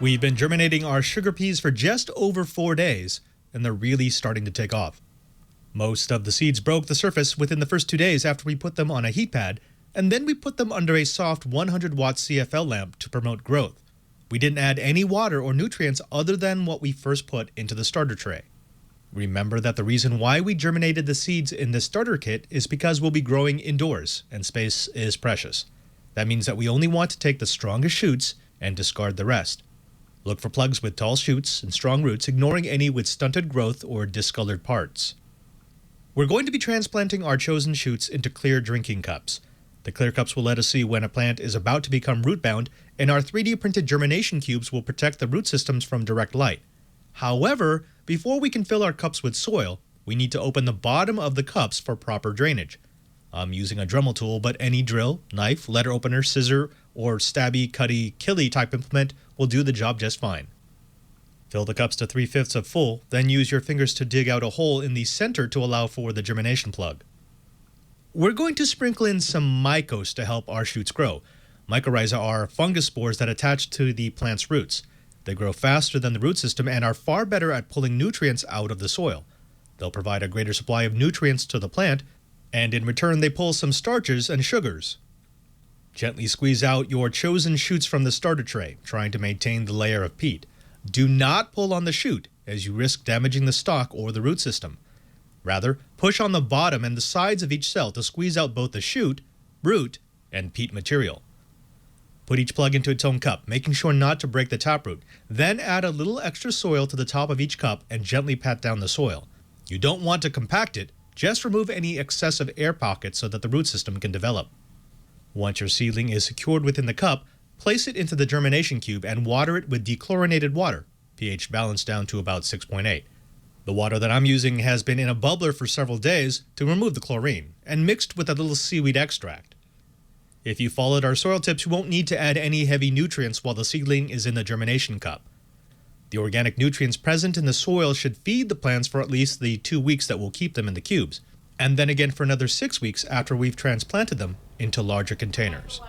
We've been germinating our sugar peas for just over 4 days, and they're really starting to take off. Most of the seeds broke the surface within the first 2 days after we put them on a heat pad, and then we put them under a soft 100-watt CFL lamp to promote growth. We didn't add any water or nutrients other than what we first put into the starter tray. Remember that the reason why we germinated the seeds in this starter kit is because we'll be growing indoors, and space is precious. That means that we only want to take the strongest shoots and discard the rest. Look for plugs with tall shoots and strong roots, ignoring any with stunted growth or discolored parts. We're going to be transplanting our chosen shoots into clear drinking cups. The clear cups will let us see when a plant is about to become root-bound, and our 3D printed germination cubes will protect the root systems from direct light. However, before we can fill our cups with soil, we need to open the bottom of the cups for proper drainage. I'm using a Dremel tool, but any drill, knife, letter opener, scissor, or stabby, cutty, killy type implement will do the job just fine. Fill the cups to 3/5 of full, then use your fingers to dig out a hole in the center to allow for the germination plug. We're going to sprinkle in some mycos to help our shoots grow. Mycorrhiza are fungus spores that attach to the plant's roots. They grow faster than the root system and are far better at pulling nutrients out of the soil. They'll provide a greater supply of nutrients to the plant, and in return they pull some starches and sugars. Gently squeeze out your chosen shoots from the starter tray, trying to maintain the layer of peat. Do not pull on the shoot, as you risk damaging the stalk or the root system. Rather, push on the bottom and the sides of each cell to squeeze out both the shoot, root, and peat material. Put each plug into its own cup, making sure not to break the taproot. Then add a little extra soil to the top of each cup and gently pat down the soil. You don't want to compact it, just remove any excessive air pockets so that the root system can develop. Once your seedling is secured within the cup, place it into the germination cube and water it with dechlorinated water, pH balanced down to about 6.8. The water that I'm using has been in a bubbler for several days to remove the chlorine, and mixed with a little seaweed extract. If you followed our soil tips, you won't need to add any heavy nutrients while the seedling is in the germination cup. The organic nutrients present in the soil should feed the plants for at least the 2 weeks that will keep them in the cubes, and then again for another 6 weeks after we've transplanted them into larger containers.